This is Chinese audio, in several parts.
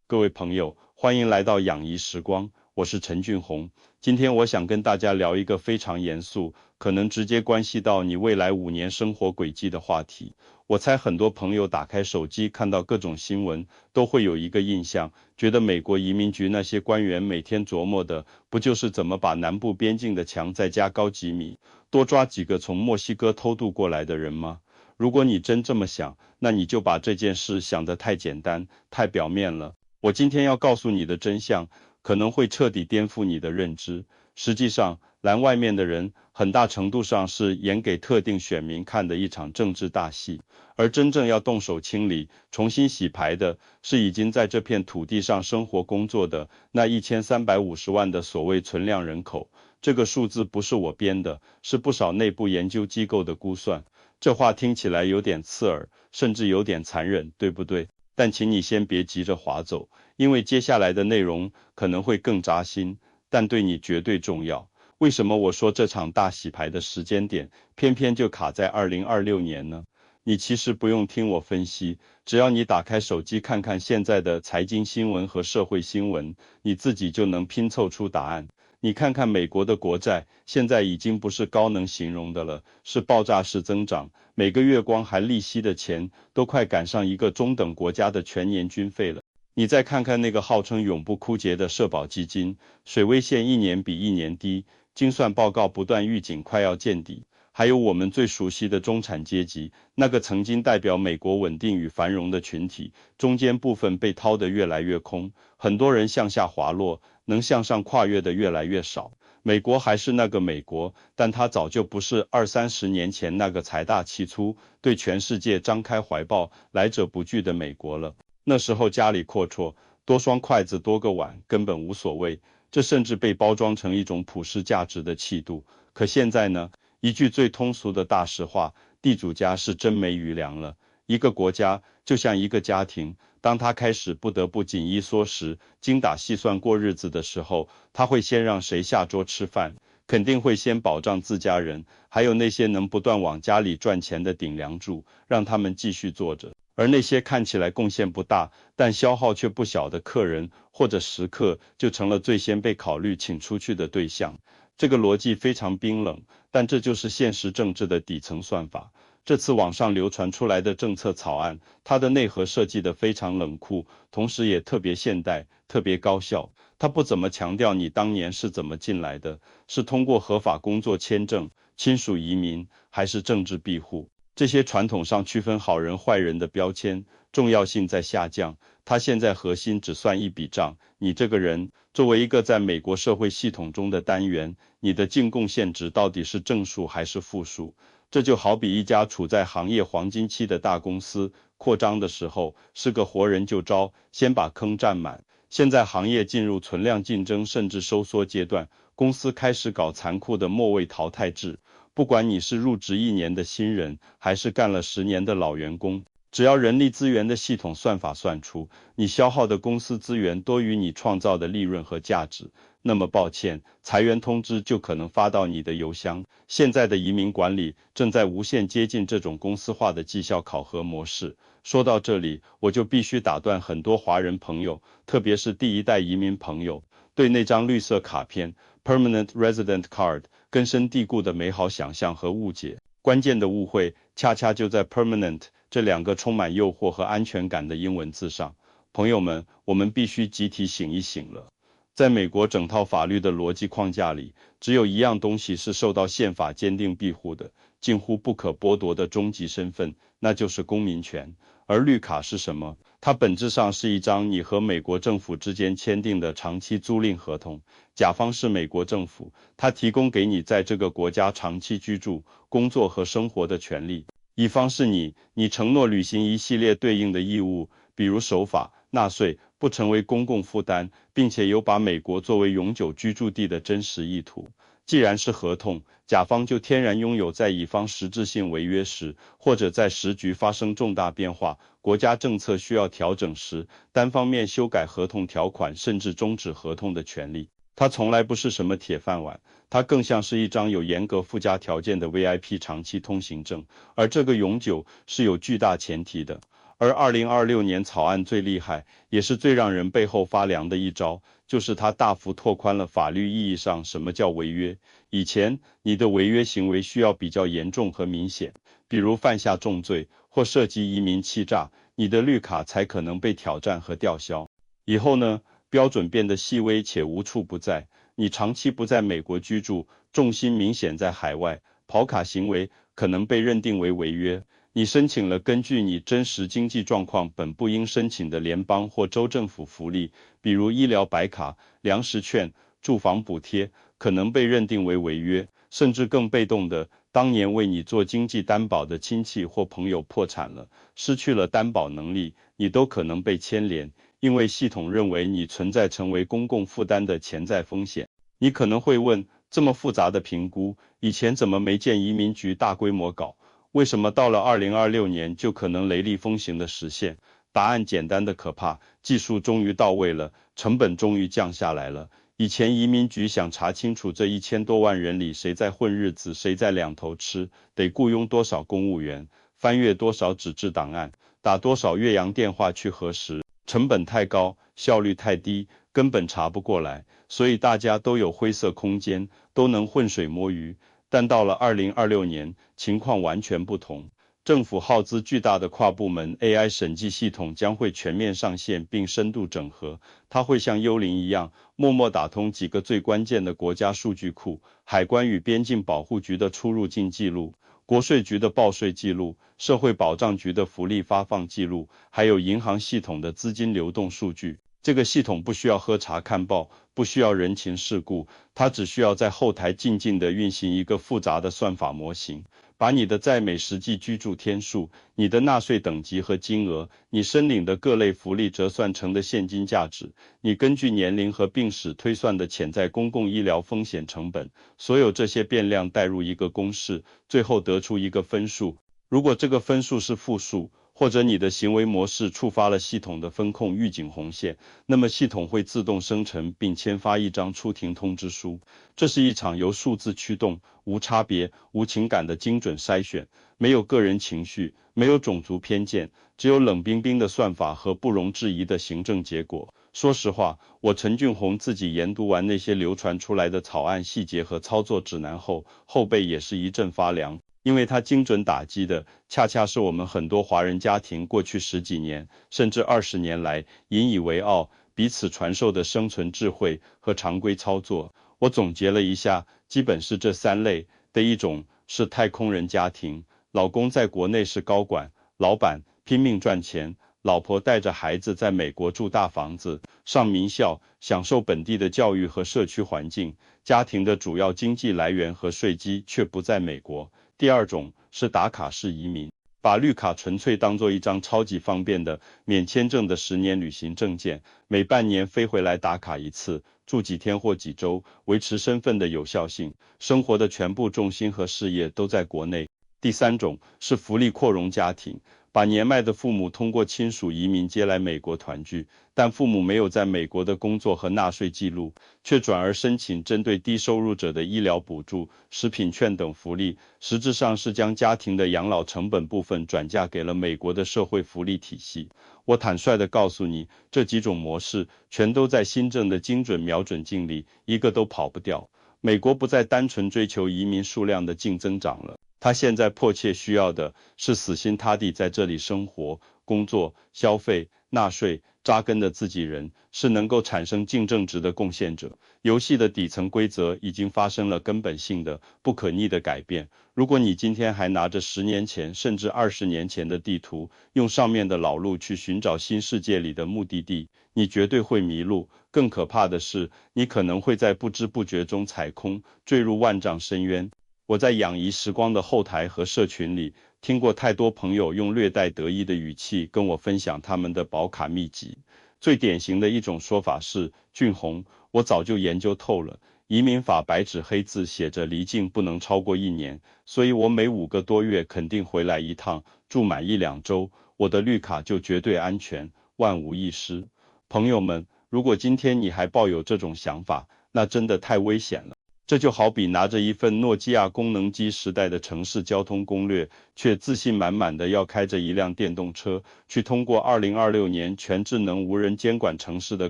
各位朋友，欢迎来到养怡时光，我是陈俊宏。今天我想跟大家聊一个非常严肃，可能直接关系到你未来5年生活轨迹的话题。我猜很多朋友打开手机看到各种新闻，都会有一个印象，觉得美国移民局那些官员每天琢磨的，不就是怎么把南部边境的墙再加高几米，多抓几个从墨西哥偷渡过来的人吗？如果你真这么想，那你就把这件事想得太简单、太表面了。我今天要告诉你的真相，可能会彻底颠覆你的认知。实际上，蓝外面的人很大程度上是演给特定选民看的一场政治大戏，而真正要动手清理、重新洗牌的，是已经在这片土地上生活工作的那1350万的所谓存量人口。这个数字不是我编的，是不少内部研究机构的估算。这话听起来有点刺耳，甚至有点残忍，对不对？但请你先别急着划走，因为接下来的内容可能会更扎心，但对你绝对重要。为什么我说这场大洗牌的时间点偏偏就卡在2026年呢？你其实不用听我分析，只要你打开手机看看现在的财经新闻和社会新闻，你自己就能拼凑出答案。你看看美国的国债，现在已经不是高能形容的了，是爆炸式增长，每个月光含利息的钱都快赶上一个中等国家的全年军费了。你再看看那个号称永不枯竭的社保基金，水位线一年比一年低，精算报告不断预警快要见底。还有我们最熟悉的中产阶级，那个曾经代表美国稳定与繁荣的群体，中间部分被掏得越来越空，很多人向下滑落，能向上跨越的越来越少。美国还是那个美国，但它早就不是20-30年前那个财大气粗，对全世界张开怀抱，来者不拒的美国了。那时候家里阔绰，多双筷子多个碗根本无所谓，这甚至被包装成一种普世价值的气度。可现在呢？一句最通俗的大实话，地主家是真没余粮了。一个国家就像一个家庭，当他开始不得不紧衣缩食、精打细算过日子的时候，他会先让谁下桌吃饭？肯定会先保障自家人，还有那些能不断往家里赚钱的顶梁柱，让他们继续做着。而那些看起来贡献不大，但消耗却不小的客人或者食客，就成了最先被考虑请出去的对象。这个逻辑非常冰冷，但这就是现实政治的底层算法。这次网上流传出来的政策草案，它的内核设计得非常冷酷，同时也特别现代、特别高效。它不怎么强调你当年是怎么进来的，是通过合法工作签证、亲属移民，还是政治庇护。这些传统上区分好人坏人的标签，重要性在下降。它现在核心只算一笔账，你这个人作为一个在美国社会系统中的单元，你的净贡献值到底是正数还是负数？这就好比一家处在行业黄金期的大公司，扩张的时候是个活人就招，先把坑占满。现在行业进入存量竞争甚至收缩阶段，公司开始搞残酷的末位淘汰制。不管你是入职1年的新人，还是干了10年的老员工，只要人力资源的系统算法算出，你消耗的公司资源多于你创造的利润和价值，那么抱歉，裁员通知就可能发到你的邮箱。现在的移民管理正在无限接近这种公司化的绩效考核模式。说到这里，我就必须打断很多华人朋友，特别是第一代移民朋友，对那张绿色卡片 Permanent Resident Card 根深蒂固的美好想象和误解。关键的误会恰恰就在 permanent 这2个充满诱惑和安全感的英文字上。朋友们，我们必须集体醒一醒了。在美国整套法律的逻辑框架里，只有一样东西是受到宪法坚定庇护的，近乎不可剥夺的终极身份，那就是公民权。而绿卡是什么？它本质上是一张你和美国政府之间签订的长期租赁合同，甲方是美国政府，它提供给你在这个国家长期居住、工作和生活的权利；乙方是你承诺履行一系列对应的义务，比如守法、纳税，不成为公共负担，并且有把美国作为永久居住地的真实意图。既然是合同，甲方就天然拥有在乙方实质性违约时，或者在时局发生重大变化，国家政策需要调整时，单方面修改合同条款甚至终止合同的权利。它从来不是什么铁饭碗，它更像是一张有严格附加条件的 VIP 长期通行证，而这个永久是有巨大前提的。而2026年草案最厉害，也是最让人背后发凉的一招，就是它大幅拓宽了法律意义上什么叫违约。以前，你的违约行为需要比较严重和明显，比如犯下重罪或涉及移民欺诈，你的绿卡才可能被挑战和吊销。以后呢，标准变得细微且无处不在。你长期不在美国居住，重心明显在海外，跑卡行为可能被认定为违约。你申请了根据你真实经济状况本不应申请的联邦或州政府福利，比如医疗白卡、粮食券、住房补贴，可能被认定为违约。甚至更被动的，当年为你做经济担保的亲戚或朋友破产了，失去了担保能力，你都可能被牵连，因为系统认为你存在成为公共负担的潜在风险。你可能会问，这么复杂的评估，以前怎么没见移民局大规模搞？为什么到了2026年就可能雷厉风行的实现？答案简单的可怕，技术终于到位了，成本终于降下来了。以前移民局想查清楚这1000多万人里谁在混日子，谁在两头吃，得雇佣多少公务员，翻阅多少纸质档案，打多少越洋电话去核实，成本太高，效率太低，根本查不过来，所以大家都有灰色空间，都能浑水摸鱼。但到了2026年，情况完全不同。政府耗资巨大的跨部门 AI 审计系统将会全面上线并深度整合，它会像幽灵一样，默默打通几个最关键的国家数据库：海关与边境保护局的出入境记录、国税局的报税记录、社会保障局的福利发放记录，还有银行系统的资金流动数据。这个系统不需要喝茶看报，不需要人情世故，它只需要在后台静静地运行一个复杂的算法模型，把你的在美实际居住天数、你的纳税等级和金额、你申领的各类福利折算成的现金价值，你根据年龄和病史推算的潜在公共医疗风险成本，所有这些变量带入一个公式，最后得出一个分数。如果这个分数是负数，或者你的行为模式触发了系统的风控预警红线，那么系统会自动生成并签发一张出庭通知书。这是一场由数字驱动、无差别、无情感的精准筛选，没有个人情绪，没有种族偏见，只有冷冰冰的算法和不容置疑的行政结果。说实话，我陈俊宏自己研读完那些流传出来的草案细节和操作指南后，后背也是一阵发凉。因为它精准打击的，恰恰是我们很多华人家庭过去10几年，甚至20年来引以为傲、彼此传授的生存智慧和常规操作。我总结了一下，基本是这3类的一种是太空人家庭，老公在国内是高管、老板，拼命赚钱，老婆带着孩子在美国住大房子，上名校，享受本地的教育和社区环境，家庭的主要经济来源和税基却不在美国。第二种是打卡式移民，把绿卡纯粹当做一张超级方便的免签证的10年旅行证件，每半年飞回来打卡一次，住几天或几周，维持身份的有效性，生活的全部重心和事业都在国内。第三种是福利扩容家庭，把年迈的父母通过亲属移民接来美国团聚，但父母没有在美国的工作和纳税记录，却转而申请针对低收入者的医疗补助、食品券等福利，实质上是将家庭的养老成本部分转嫁给了美国的社会福利体系。我坦率地告诉你，这几种模式全都在新政的精准瞄准镜里，一个都跑不掉。美国不再单纯追求移民数量的净增长了。他现在迫切需要的是死心塌地在这里生活、工作、消费、纳税、扎根的自己人，是能够产生净正值的贡献者。游戏的底层规则已经发生了根本性的、不可逆的改变。如果你今天还拿着10年前甚至20年前的地图，用上面的老路去寻找新世界里的目的地，你绝对会迷路。更可怕的是，你可能会在不知不觉中踩空，坠入万丈深渊。我在养怡时光的后台和社群里，听过太多朋友用略带得意的语气跟我分享他们的保卡秘籍。最典型的一种说法是，俊宏，我早就研究透了，移民法白纸黑字写着离境不能超过1年，所以我每5个多月肯定回来一趟，住满1、2周，我的绿卡就绝对安全，万无一失。朋友们，如果今天你还抱有这种想法，那真的太危险了。这就好比拿着一份诺基亚功能机时代的城市交通攻略，却自信满满的要开着一辆电动车去通过2026年全智能无人监管城市的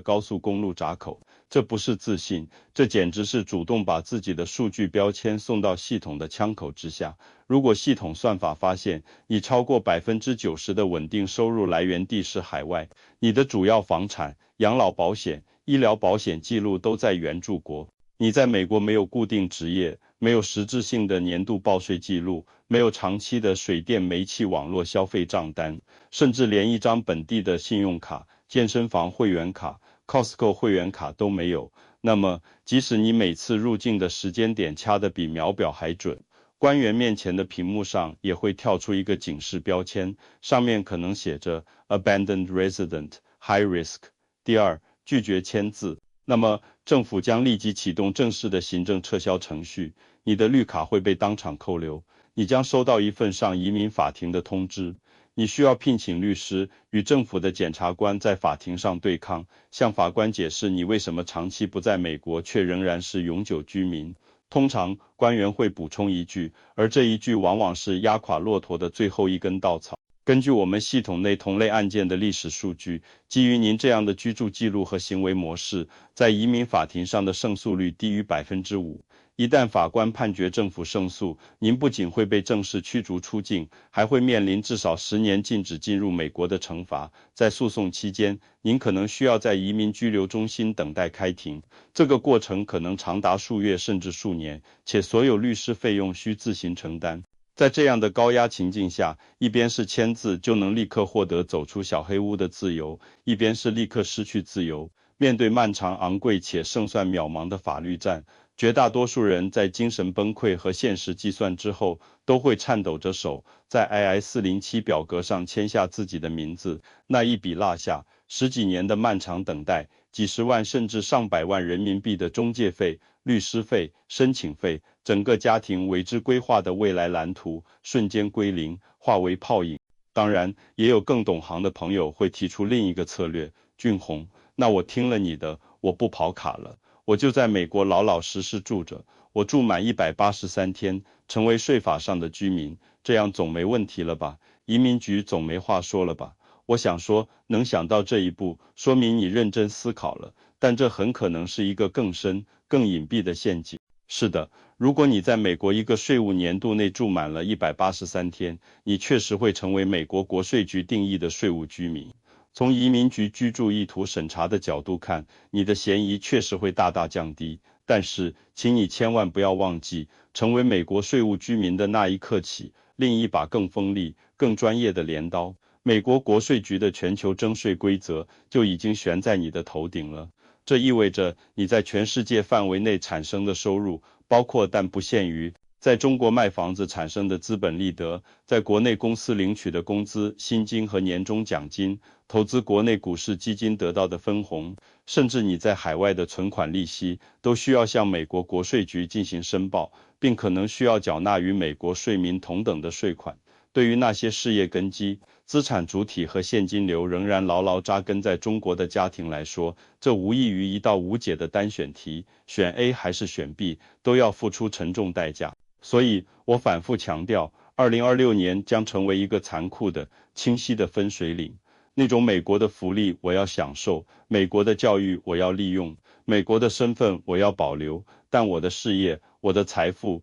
高速公路闸口。这不是自信，这简直是主动把自己的数据标签送到系统的枪口之下。如果系统算法发现你超过90%的稳定收入来源地是海外，你的主要房产、养老保险、医疗保险记录都在原住国，你在美国没有固定职业，没有实质性的年度报税记录，没有长期的水电煤气网络消费账单，甚至连一张本地的信用卡、健身房会员卡、Costco 会员卡都没有，那么即使你每次入境的时间点掐得比秒表还准，官员面前的屏幕上也会跳出一个警示标签，上面可能写着 Abandoned Resident High Risk。第二，拒绝签字。那么政府将立即启动正式的行政撤销程序，你的绿卡会被当场扣留，你将收到一份上移民法庭的通知，你需要聘请律师，与政府的检察官在法庭上对抗，向法官解释你为什么长期不在美国却仍然是永久居民。通常官员会补充一句，而这一句往往是压垮骆驼的最后一根稻草。根据我们系统内同类案件的历史数据，基于您这样的居住记录和行为模式，在移民法庭上的胜诉率低于5%。一旦法官判决政府胜诉，您不仅会被正式驱逐出境，还会面临至少10年禁止进入美国的惩罚。在诉讼期间，您可能需要在移民拘留中心等待开庭，这个过程可能长达数月甚至数年，且所有律师费用需自行承担。在这样的高压情境下，一边是签字就能立刻获得走出小黑屋的自由，一边是立刻失去自由。面对漫长昂贵且胜算渺茫的法律战，绝大多数人在精神崩溃和现实计算之后，都会颤抖着手，在 II-407 表格上签下自己的名字。那一笔落下，10几年的漫长等待，几十万甚至上百万人民币的中介费、律师费、申请费，整个家庭为之规划的未来蓝图瞬间归零，化为泡影。当然，也有更懂行的朋友会提出另一个策略，俊宏，那我听了你的，我不跑卡了，我就在美国老老实实住着，我住满183天，成为税法上的居民，这样总没问题了吧？移民局总没话说了吧？我想说，能想到这一步，说明你认真思考了，但这很可能是一个更深、更隐蔽的陷阱。是的，如果你在美国一个税务年度内住满了183天，你确实会成为美国国税局定义的税务居民。从移民局居住意图审查的角度看，你的嫌疑确实会大大降低。但是，请你千万不要忘记，成为美国税务居民的那一刻起，另一把更锋利、更专业的镰刀——美国国税局的全球征税规则就已经悬在你的头顶了。这意味着你在全世界范围内产生的收入，包括但不限于在中国卖房子产生的资本利得，在国内公司领取的工资、薪金和年终奖金，投资国内股市基金得到的分红，甚至你在海外的存款利息，都需要向美国国税局进行申报，并可能需要缴纳与美国税民同等的税款。对于那些事业根基、资产主体和现金流仍然牢牢扎根在中国的家庭来说，这无异于一道无解的单选题，选 A 还是选 B， 都要付出沉重代价。所以我反复强调，2026年将成为一个残酷的、清晰的分水岭。那种美国的福利我要享受，美国的教育我要利用，美国的身份我要保留，但我的事业、我的财富、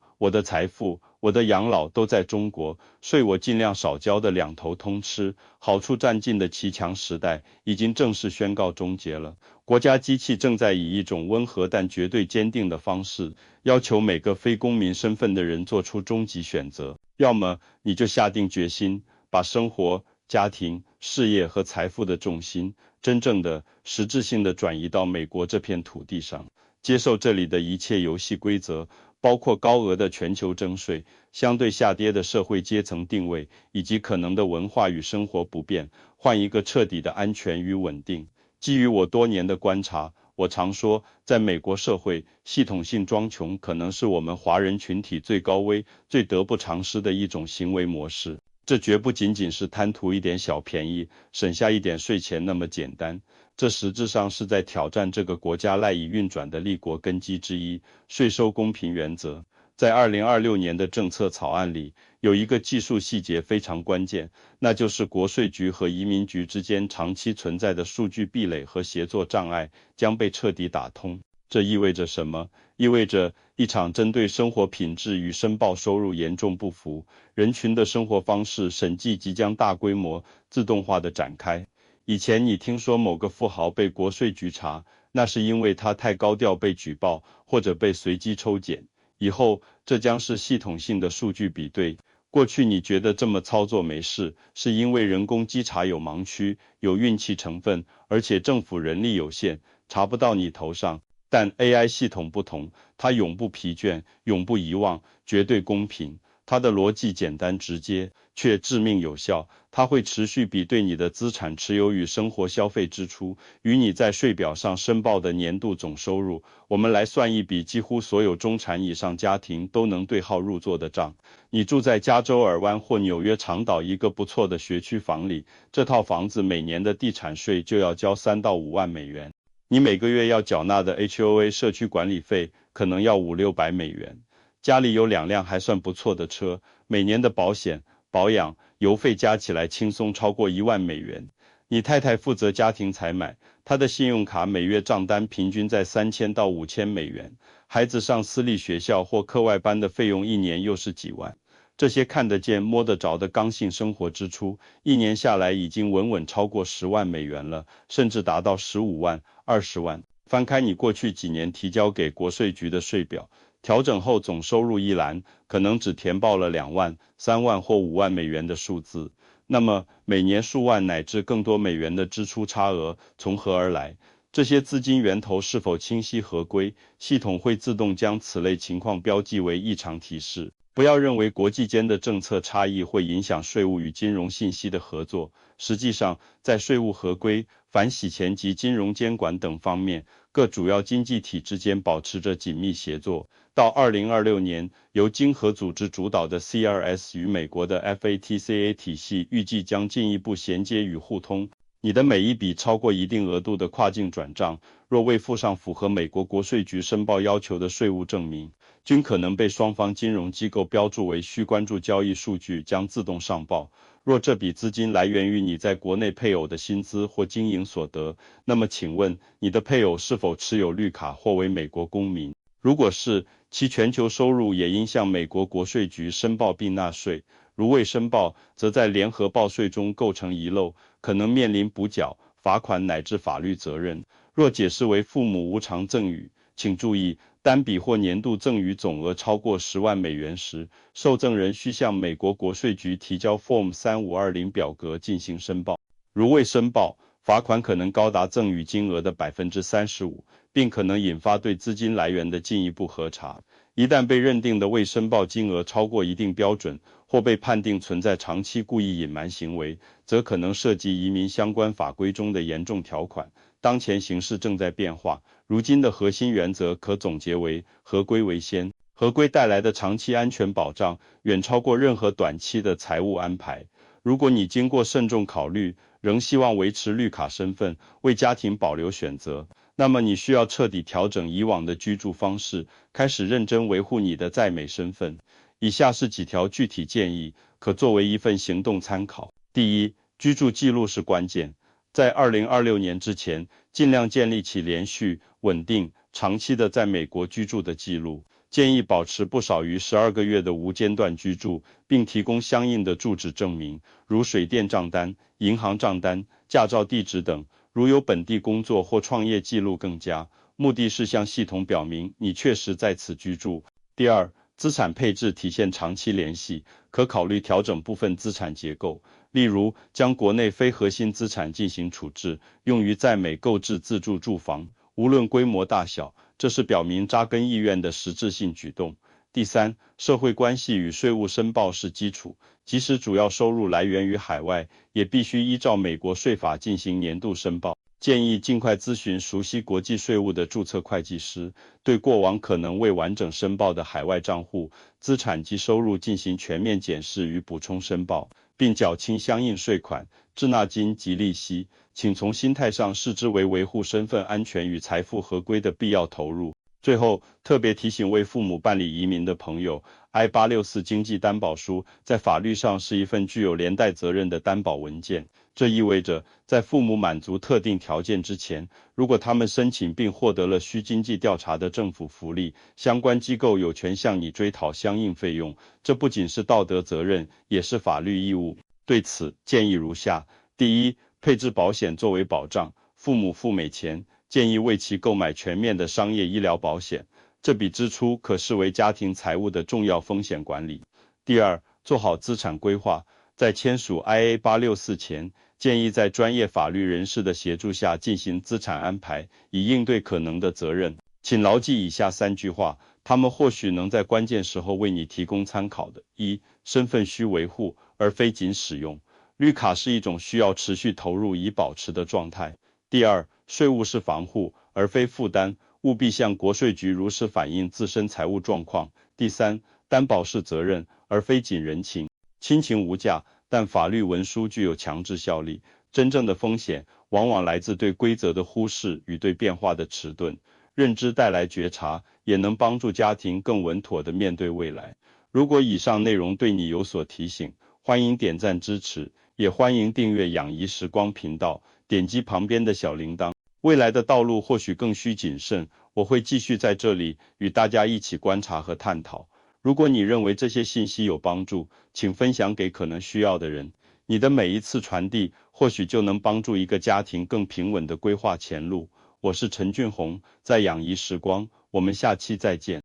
我的养老都在中国，税我尽量少交的两头通吃，好处占尽的骑墙时代已经正式宣告终结了。国家机器正在以一种温和但绝对坚定的方式，要求每个非公民身份的人做出终极选择：要么你就下定决心，把生活、家庭、事业和财富的重心，真正的、实质性的转移到美国这片土地上，接受这里的一切游戏规则，包括高额的全球征税、相对下跌的社会阶层定位，以及可能的文化与生活不便，换一个彻底的安全与稳定。基于我多年的观察，我常说，在美国社会，系统性装穷可能是我们华人群体最高危、最得不偿失的一种行为模式。这绝不仅仅是贪图一点小便宜、省下一点税钱那么简单。这实质上是在挑战这个国家赖以运转的立国根基之一——税收公平原则。在2026年的政策草案里，有一个技术细节非常关键，那就是国税局和移民局之间长期存在的数据壁垒和协作障碍将被彻底打通。这意味着什么？意味着一场针对生活品质与申报收入严重不符人群的生活方式审计即将大规模自动化的展开。以前你听说某个富豪被国税局查，那是因为他太高调被举报或者被随机抽检。以后这将是系统性的数据比对。过去你觉得这么操作没事，是因为人工稽查有盲区，有运气成分，而且政府人力有限，查不到你头上。但 AI 系统不同，它永不疲倦，永不遗忘，绝对公平。它的逻辑简单直接，却致命有效。它会持续比对你的资产持有与生活消费支出，与你在税表上申报的年度总收入。我们来算一笔几乎所有中产以上家庭都能对号入座的账。你住在加州尔湾或纽约长岛一个不错的学区房里，这套房子每年的地产税就要交3到5万美元。你每个月要缴纳的 HOA 社区管理费可能要500-600美元。家里有2辆还算不错的车，每年的保险、保养、油费加起来轻松超过1万美元。你太太负责家庭采买，她的信用卡每月账单平均在3000到5000美元。孩子上私立学校或课外班的费用一年又是几万。这些看得见摸得着的刚性生活支出，一年下来已经稳稳超过10万美元了，甚至达到15万、20万。翻开你过去几年提交给国税局的税表，调整后总收入一栏，可能只填报了2万、3万或5万美元的数字。那么，每年数万乃至更多美元的支出差额从何而来？这些资金源头是否清晰合规？系统会自动将此类情况标记为异常提示。不要认为国际间的政策差异会影响税务与金融信息的合作。实际上，在税务合规、反洗钱及金融监管等方面，各主要经济体之间保持着紧密协作。到2026年，由经合组织主导的 CRS 与美国的 FATCA 体系预计将进一步衔接与互通。你的每一笔超过一定额度的跨境转账，若未附上符合美国国税局申报要求的税务证明，均可能被双方金融机构标注为需关注交易数据，将自动上报。若这笔资金来源于你在国内配偶的薪资或经营所得，那么请问你的配偶是否持有绿卡或为美国公民？如果是，其全球收入也应向美国国税局申报并纳税。如未申报，则在联合报税中构成遗漏，可能面临补缴、罚款乃至法律责任。若解释为父母无偿赠与，请注意，单笔或年度赠与总额超过10万美元时，受赠人需向美国国税局提交 Form 3520表格进行申报。如未申报，罚款可能高达赠与金额的 35%， 并可能引发对资金来源的进一步核查。一旦被认定的未申报金额超过一定标准，或被判定存在长期故意隐瞒行为，则可能涉及移民相关法规中的严重条款。当前形势正在变化，如今的核心原则可总结为合规为先。合规带来的长期安全保障远超过任何短期的财务安排。如果你经过慎重考虑，仍希望维持绿卡身份，为家庭保留选择，那么你需要彻底调整以往的居住方式，开始认真维护你的在美身份。以下是几条具体建议，可作为一份行动参考。第一，居住记录是关键。在2026年之前，尽量建立起连续、稳定、长期的在美国居住的记录。建议保持不少于12个月的无间断居住，并提供相应的住址证明，如水电账单、银行账单、驾照地址等。如有本地工作或创业记录更佳，目的是向系统表明你确实在此居住。第二，资产配置体现长期联系，可考虑调整部分资产结构，例如将国内非核心资产进行处置，用于在美购置自住住房，无论规模大小，这是表明扎根意愿的实质性举动。第三，社会关系与税务申报是基础，即使主要收入来源于海外，也必须依照美国税法进行年度申报。建议尽快咨询熟悉国际税务的注册会计师，对过往可能未完整申报的海外账户、资产及收入进行全面检视与补充申报，并缴清相应税款、滞纳金及利息。请从心态上视之为维护身份安全与财富合规的必要投入。最后，特别提醒为父母办理移民的朋友 ，I-864经济担保书在法律上是一份具有连带责任的担保文件。这意味着，在父母满足特定条件之前，如果他们申请并获得了需经济调查的政府福利，相关机构有权向你追讨相应费用。这不仅是道德责任，也是法律义务。对此，建议如下：第一，配置保险作为保障，父母赴美前，建议为其购买全面的商业医疗保险，这笔支出可视为家庭财务的重要风险管理。第二，做好资产规划，在签署 IA-864前，建议在专业法律人士的协助下进行资产安排，以应对可能的责任。请牢记以下3句话，他们或许能在关键时候为你提供参考的。一，身份需维护，而非仅使用。绿卡是一种需要持续投入以保持的状态。第二，税务是防护，而非负担，务必向国税局如实反映自身财务状况。第三，担保是责任，而非仅人情。亲情无价，但法律文书具有强制效力。真正的风险往往来自对规则的忽视与对变化的迟钝。认知带来觉察，也能帮助家庭更稳妥地面对未来。如果以上内容对你有所提醒，欢迎点赞支持，也欢迎订阅养怡时光频道，点击旁边的小铃铛。未来的道路或许更需谨慎，我会继续在这里与大家一起观察和探讨。如果你认为这些信息有帮助，请分享给可能需要的人。你的每一次传递，或许就能帮助一个家庭更平稳地规划前路。我是陈俊宏，在养怡时光，我们下期再见。